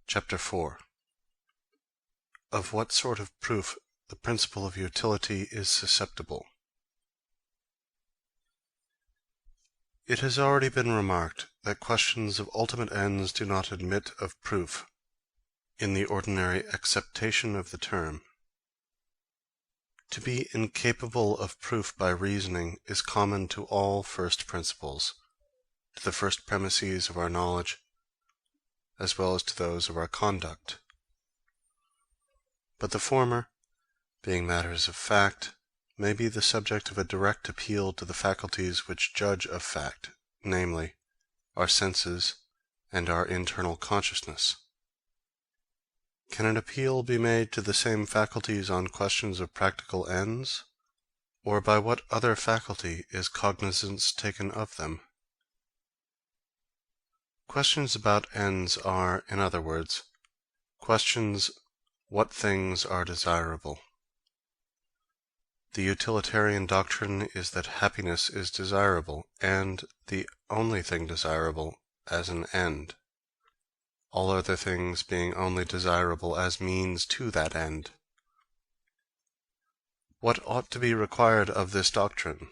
Chapter 4. Of what sort of proof the principle of utility is susceptible. It has already been remarked that questions of ultimate ends do not admit of proof, in the ordinary acceptation of the term. To be incapable of proof by reasoning is common to all first principles, to the first premises of our knowledge, as well as to those of our conduct. But the former, being matters of fact, may be the subject of a direct appeal to the faculties which judge of fact, namely, our senses and our internal consciousness. Can an appeal be made to the same faculties on questions of practical ends, or by what other faculty is cognizance taken of them? Questions about ends are, in other words, questions what things are desirable. The utilitarian doctrine is that happiness is desirable, and the only thing desirable as an end, all other things being only desirable as means to that end. What ought to be required of this doctrine?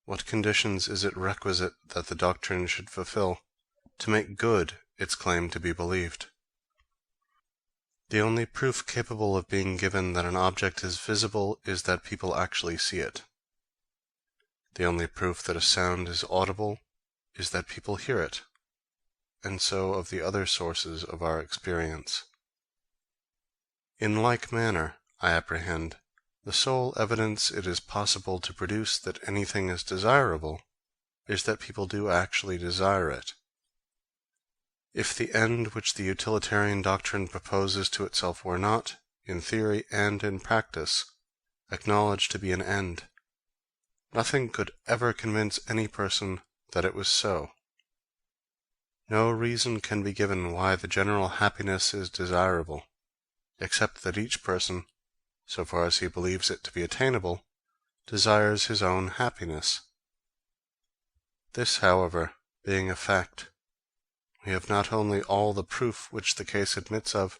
What conditions is it requisite that the doctrine should fulfill to make good its claim to be believed? The only proof capable of being given that an object is visible is that people actually see it. The only proof that a sound is audible is that people hear it, and so of the other sources of our experience. In like manner, I apprehend, the sole evidence it is possible to produce that anything is desirable is that people do actually desire it. If the end which the utilitarian doctrine proposes to itself were not, in theory and in practice, acknowledged to be an end, nothing could ever convince any person that it was so. No reason can be given why the general happiness is desirable, except that each person, so far as he believes it to be attainable, desires his own happiness. This, however, being a fact, we have not only all the proof which the case admits of,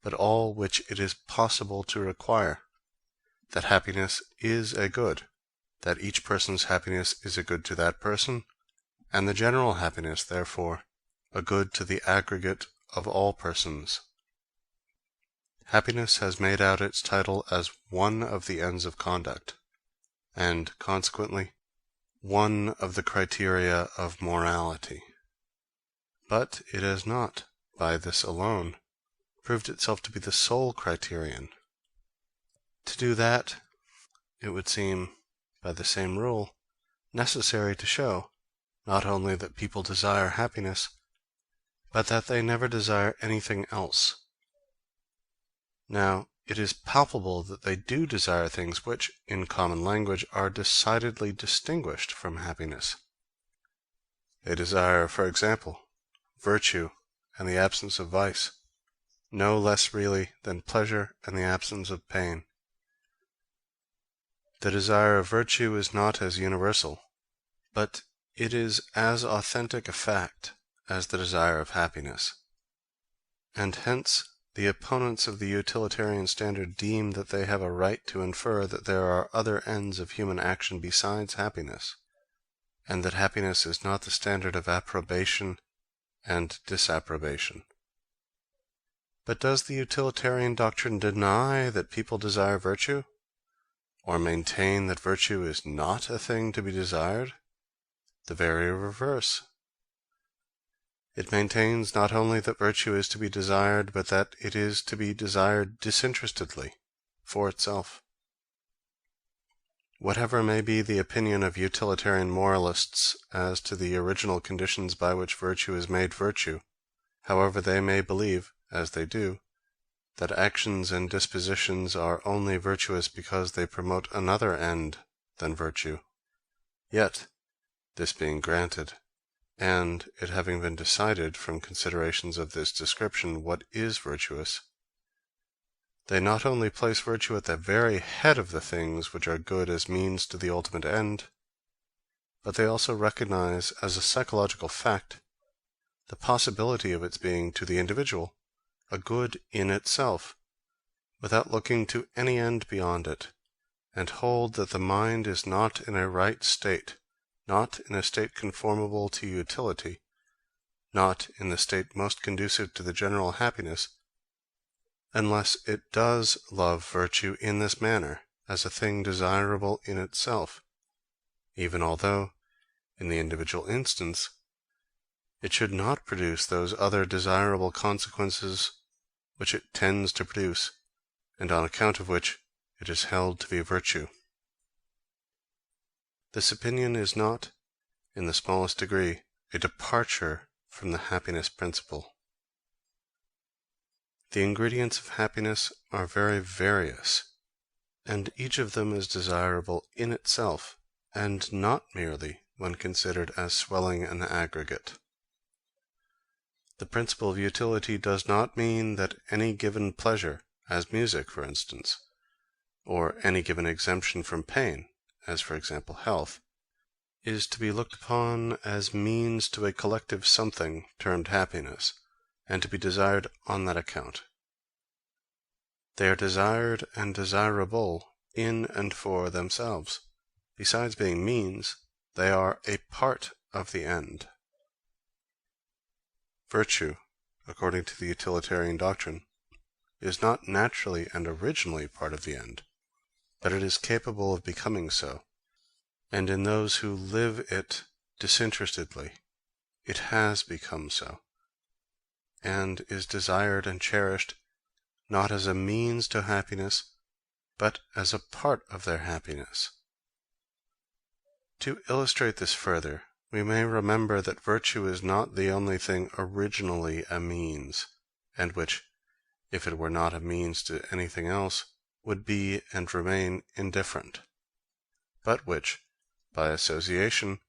but all which it is possible to require, that happiness is a good, that each person's happiness is a good to that person, and the general happiness, therefore, a good to the aggregate of all persons. Happiness has made out its title as one of the ends of conduct, and, consequently, one of the criteria of morality. But it has not, by this alone, proved itself to be the sole criterion. To do that, it would seem, by the same rule, necessary to show, not only that people desire happiness, but that they never desire anything else. Now, it is palpable that they do desire things which, in common language, are decidedly distinguished from happiness. They desire, for example, virtue and the absence of vice, no less really than pleasure and the absence of pain. The desire of virtue is not as universal, but it is as authentic a fact as the desire of happiness, and hence the opponents of the utilitarian standard deem that they have a right to infer that there are other ends of human action besides happiness, and that happiness is not the standard of approbation and disapprobation. But does the utilitarian doctrine deny that people desire virtue, or maintain that virtue is not a thing to be desired? The very reverse. It maintains not only that virtue is to be desired, but that it is to be desired disinterestedly, for itself. Whatever may be the opinion of utilitarian moralists as to the original conditions by which virtue is made virtue, however they may believe, as they do, that actions and dispositions are only virtuous because they promote another end than virtue, yet, this being granted, and it having been decided from considerations of this description what is virtuous, they not only place virtue at the very head of the things which are good as means to the ultimate end, but they also recognize as a psychological fact the possibility of its being, to the individual, a good in itself, without looking to any end beyond it, and hold that the mind is not in a right state, not in a state conformable to utility, not in the state most conducive to the general happiness, unless it does love virtue in this manner, as a thing desirable in itself, even although, in the individual instance, it should not produce those other desirable consequences which it tends to produce, and on account of which it is held to be virtue. This opinion is not, in the smallest degree, a departure from the happiness principle. The ingredients of happiness are very various, and each of them is desirable in itself, and not merely when considered as swelling an aggregate. The principle of utility does not mean that any given pleasure, as music for instance, or any given exemption from pain, as for example health, is to be looked upon as means to a collective something termed happiness, and to be desired on that account. They are desired and desirable in and for themselves. Besides being means, they are a part of the end. Virtue, according to the utilitarian doctrine, is not naturally and originally part of the end, but it is capable of becoming so, and in those who live it disinterestedly, it has become so, and is desired and cherished not as a means to happiness, but as a part of their happiness. To illustrate this further, we may remember that virtue is not the only thing originally a means, and which, if it were not a means to anything else, would be and remain indifferent, but which, by association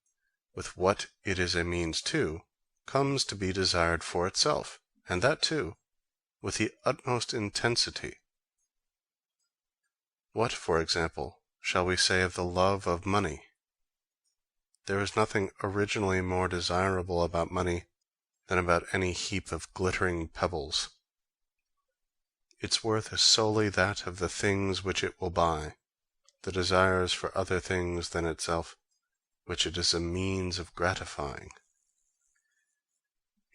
with what it is a means to, comes to be desired for itself, and that too, with the utmost intensity. What, for example, shall we say of the love of money? There is nothing originally more desirable about money than about any heap of glittering pebbles. Its worth is solely that of the things which it will buy, the desires for other things than itself, which it is a means of gratifying.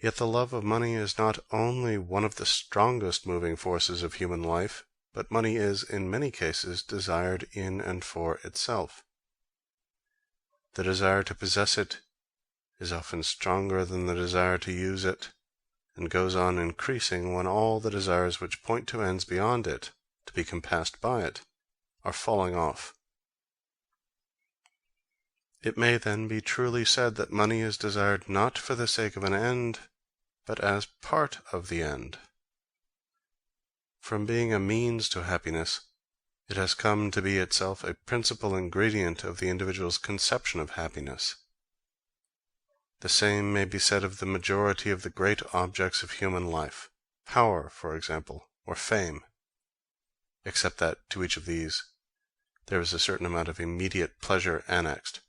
Yet the love of money is not only one of the strongest moving forces of human life, but money is, in many cases, desired in and for itself. The desire to possess it is often stronger than the desire to use it, and goes on increasing when all the desires which point to ends beyond it, to be compassed by it, are falling off. It may then be truly said that money is desired not for the sake of an end, but as part of the end. From being a means to happiness, it has come to be itself a principal ingredient of the individual's conception of happiness. The same may be said of the majority of the great objects of human life, power, for example, or fame, except that to each of these there is a certain amount of immediate pleasure annexed,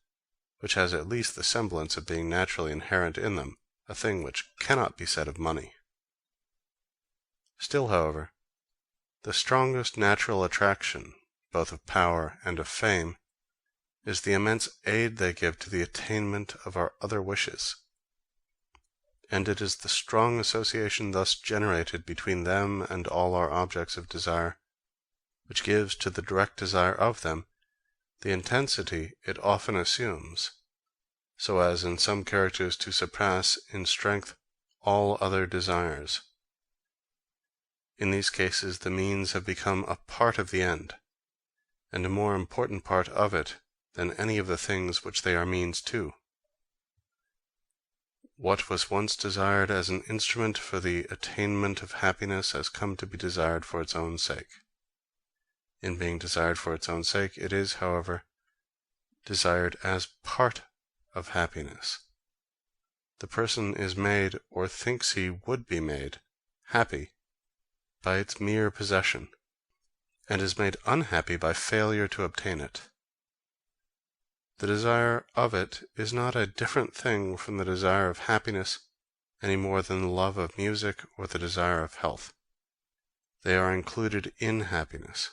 which has at least the semblance of being naturally inherent in them, a thing which cannot be said of money. Still, however, the strongest natural attraction, both of power and of fame, is the immense aid they give to the attainment of our other wishes. And it is the strong association thus generated between them and all our objects of desire, which gives to the direct desire of them the intensity it often assumes, so as in some characters to surpass in strength all other desires. In these cases the means have become a part of the end, and a more important part of it than any of the things which they are means to. What was once desired as an instrument for the attainment of happiness has come to be desired for its own sake. In being desired for its own sake, it is, however, desired as part of happiness. The person is made, or thinks he would be made, happy by its mere possession, and is made unhappy by failure to obtain it. The desire of it is not a different thing from the desire of happiness any more than the love of music or the desire of health. They are included in happiness.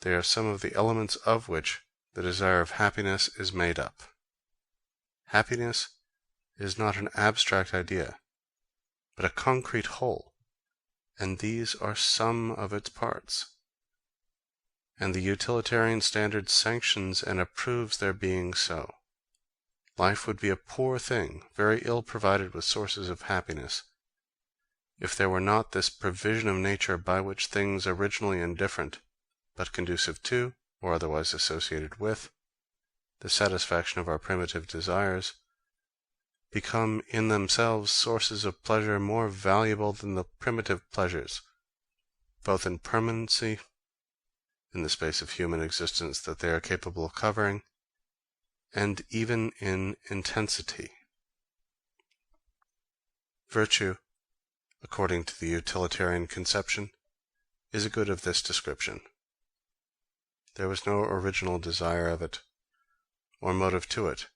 They are some of the elements of which the desire of happiness is made up. Happiness is not an abstract idea, but a concrete whole, and these are some of its parts. And the utilitarian standard sanctions and approves their being so. Life would be a poor thing, very ill provided with sources of happiness, if there were not this provision of nature by which things originally indifferent, but conducive to, or otherwise associated with, the satisfaction of our primitive desires, become in themselves sources of pleasure more valuable than the primitive pleasures, both in permanency, in the space of human existence that they are capable of covering, and even in intensity. Virtue, according to the utilitarian conception, is a good of this description. There was no original desire of it, or motive to it,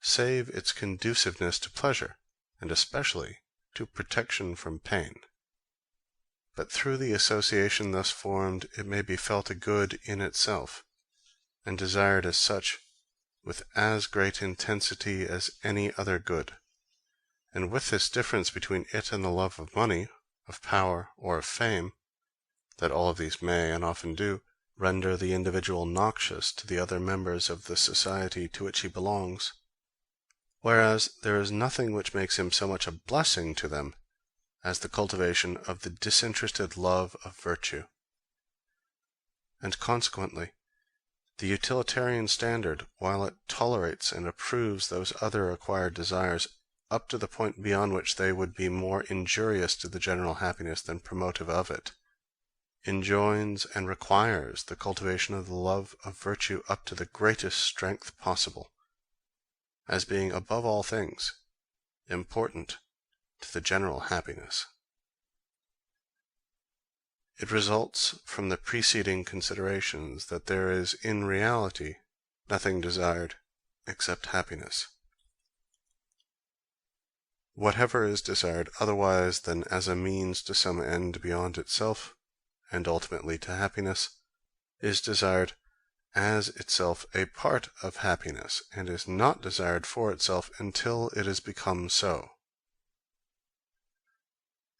save its conduciveness to pleasure, and especially to protection from pain. But through the association thus formed, it may be felt a good in itself, and desired as such, with as great intensity as any other good. And with this difference between it and the love of money, of power, or of fame, that all of these may, and often do, render the individual noxious to the other members of the society to which he belongs, whereas there is nothing which makes him so much a blessing to them as the cultivation of the disinterested love of virtue. And consequently, the utilitarian standard, while it tolerates and approves those other acquired desires up to the point beyond which they would be more injurious to the general happiness than promotive of it, enjoins and requires the cultivation of the love of virtue up to the greatest strength possible, as being above all things important to the general happiness. It results from the preceding considerations that there is in reality nothing desired except happiness. Whatever is desired otherwise than as a means to some end beyond itself, and ultimately to happiness, is desired as itself a part of happiness, and is not desired for itself until it has become so.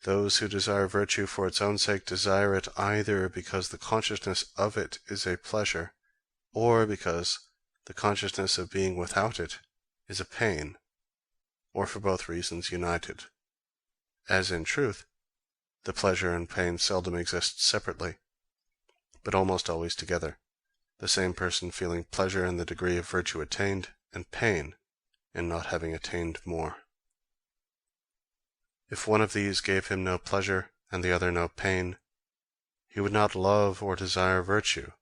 Those who desire virtue for its own sake desire it either because the consciousness of it is a pleasure, or because the consciousness of being without it is a pain, or for both reasons united. As in truth, the pleasure and pain seldom exist separately, but almost always together, the same person feeling pleasure in the degree of virtue attained, and pain in not having attained more. If one of these gave him no pleasure, and the other no pain, he would not love or desire virtue,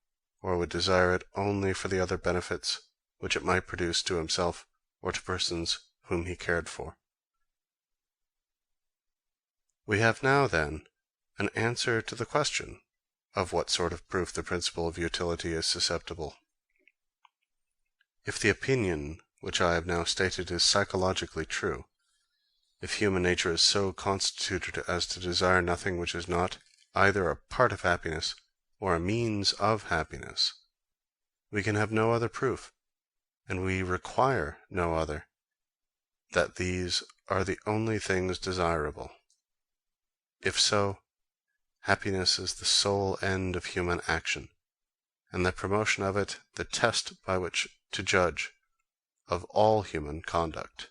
or would desire it only for the other benefits which it might produce to himself or to persons whom he cared for. We have now, then, an answer to the question of what sort of proof the principle of utility is susceptible. If the opinion which I have now stated is psychologically true, if human nature is so constituted as to desire nothing which is not either a part of happiness or a means of happiness, we can have no other proof, and we require no other, that these are the only things desirable. If so, happiness is the sole end of human action, and the promotion of it the test by which to judge of all human conduct.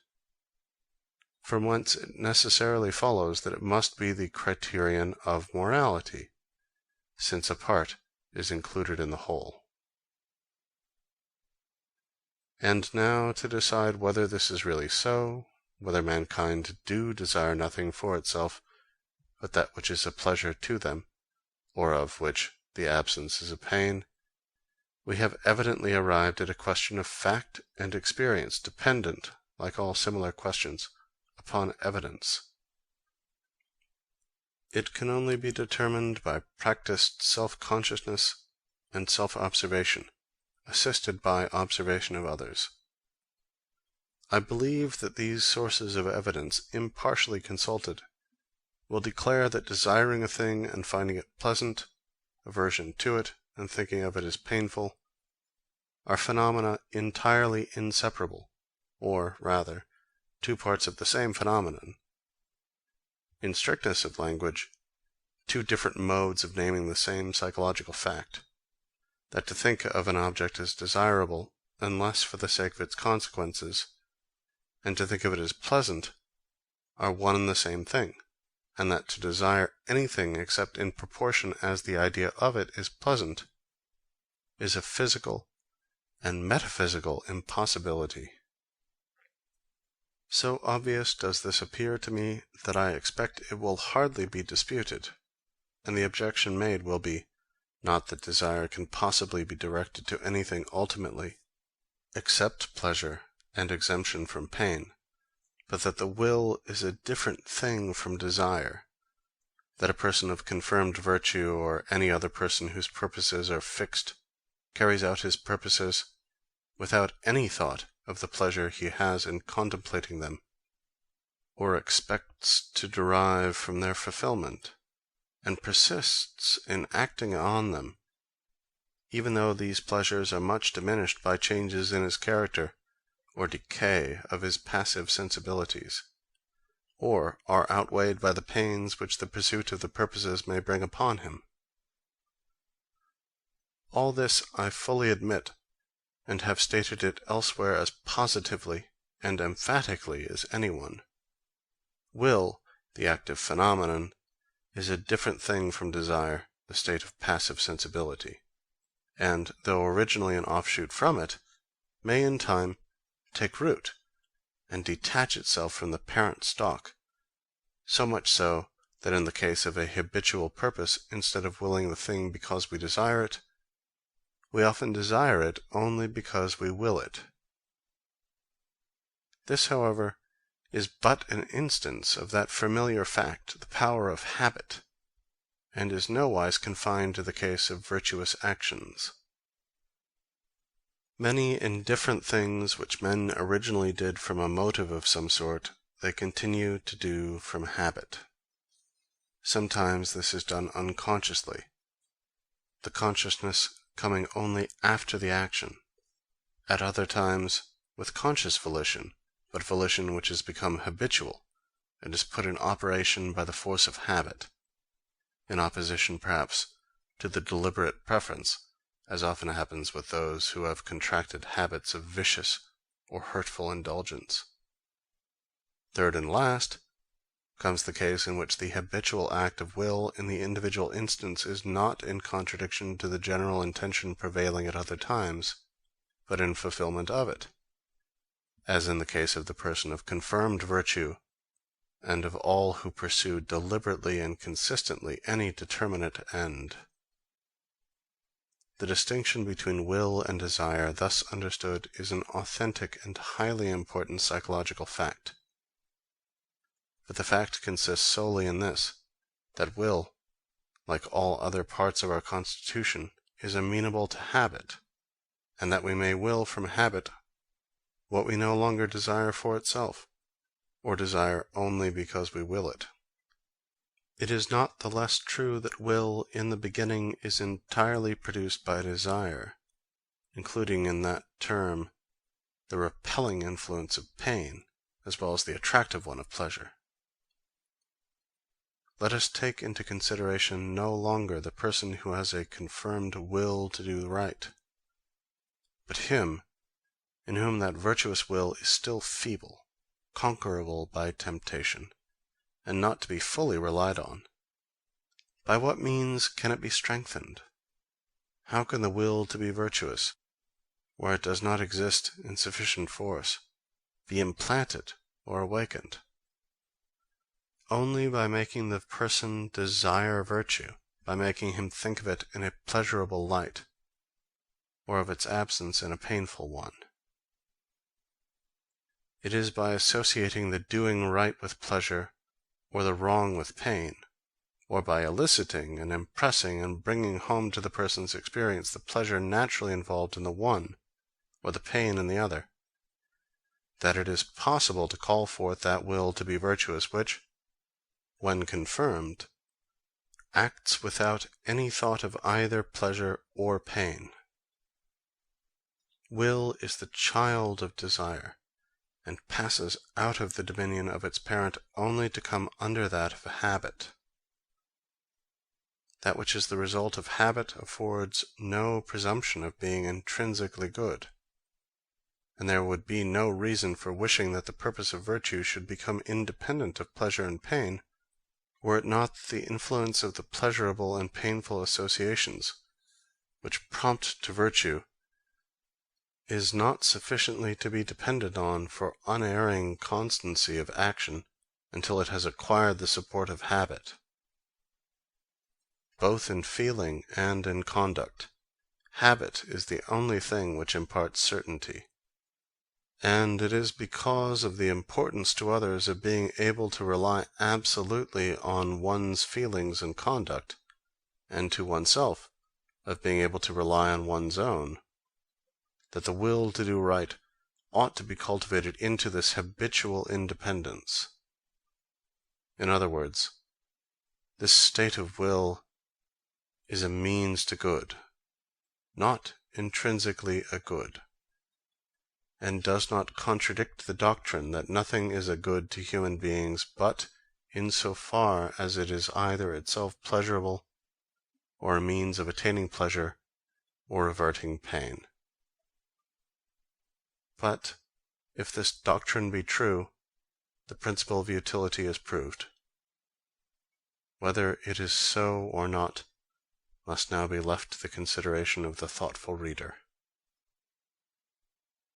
From whence it necessarily follows that it must be the criterion of morality, since a part is included in the whole. And now to decide whether this is really so, whether mankind do desire nothing for itself but that which is a pleasure to them, or of which the absence is a pain, we have evidently arrived at a question of fact and experience, dependent, like all similar questions, upon evidence. It can only be determined by practiced self-consciousness and self-observation, assisted by observation of others. I believe that these sources of evidence, impartially consulted, will declare that desiring a thing and finding it pleasant, aversion to it and thinking of it as painful, are phenomena entirely inseparable, or, rather, two parts of the same phenomenon. In strictness of language, two different modes of naming the same psychological fact, that to think of an object as desirable, unless for the sake of its consequences, and to think of it as pleasant, are one and the same thing, and that to desire anything except in proportion as the idea of it is pleasant, is a physical and metaphysical impossibility. So obvious does this appear to me that I expect it will hardly be disputed, and the objection made will be, not that desire can possibly be directed to anything ultimately, except pleasure and exemption from pain, but that the will is a different thing from desire, that a person of confirmed virtue, or any other person whose purposes are fixed, carries out his purposes without any thought of the pleasure he has in contemplating them, or expects to derive from their fulfillment, and persists in acting on them, even though these pleasures are much diminished by changes in his character, or decay of his passive sensibilities, or are outweighed by the pains which the pursuit of the purposes may bring upon him. All this I fully admit, and have stated it elsewhere as positively and emphatically as anyone. Will, the active phenomenon, is a different thing from desire, the state of passive sensibility, and, though originally an offshoot from it, may in time take root and detach itself from the parent stock, so much so that in the case of a habitual purpose, instead of willing the thing because we desire it, we often desire it only because we will it. This, however, is but an instance of that familiar fact, the power of habit, and is nowise confined to the case of virtuous actions. Many indifferent things which men originally did from a motive of some sort, they continue to do from habit. Sometimes this is done unconsciously, the consciousness coming only after the action; at other times with conscious volition, but volition which has become habitual, and is put in operation by the force of habit, in opposition perhaps to the deliberate preference, as often happens with those who have contracted habits of vicious or hurtful indulgence. Third and last comes the case in which the habitual act of will in the individual instance is not in contradiction to the general intention prevailing at other times, but in fulfillment of it, as in the case of the person of confirmed virtue, and of all who pursue deliberately and consistently any determinate end. The distinction between will and desire thus understood is an authentic and highly important psychological fact. But the fact consists solely in this, that will, like all other parts of our constitution, is amenable to habit, and that we may will from habit what we no longer desire for itself, or desire only because we will it. It is not the less true that will in the beginning is entirely produced by desire, including in that term the repelling influence of pain, as well as the attractive one of pleasure. Let us take into consideration no longer the person who has a confirmed will to do right, but him in whom that virtuous will is still feeble, conquerable by temptation, and not to be fully relied on. By what means can it be strengthened? How can the will to be virtuous, where it does not exist in sufficient force, be implanted or awakened? Only by making the person desire virtue, by making him think of it in a pleasurable light, or of its absence in a painful one. It is by associating the doing right with pleasure, or the wrong with pain, or by eliciting and impressing and bringing home to the person's experience the pleasure naturally involved in the one, or the pain in the other, that it is possible to call forth that will to be virtuous which, when confirmed, acts without any thought of either pleasure or pain. Will is the child of desire, and passes out of the dominion of its parent only to come under that of habit. That which is the result of habit affords no presumption of being intrinsically good, and there would be no reason for wishing that the purpose of virtue should become independent of pleasure and pain, were it not that the influence of the pleasurable and painful associations, which prompt to virtue, is not sufficiently to be depended on for unerring constancy of action until it has acquired the support of habit. Both in feeling and in conduct, habit is the only thing which imparts certainty. And it is because of the importance to others of being able to rely absolutely on one's feelings and conduct, and to oneself of being able to rely on one's own, that the will to do right ought to be cultivated into this habitual independence. In other words, this state of will is a means to good, not intrinsically a good, and does not contradict the doctrine that nothing is a good to human beings but in so far as it is either itself pleasurable, or a means of attaining pleasure or averting pain. But if this doctrine be true, the principle of utility is proved. Whether it is so or not must now be left to the consideration of the thoughtful reader.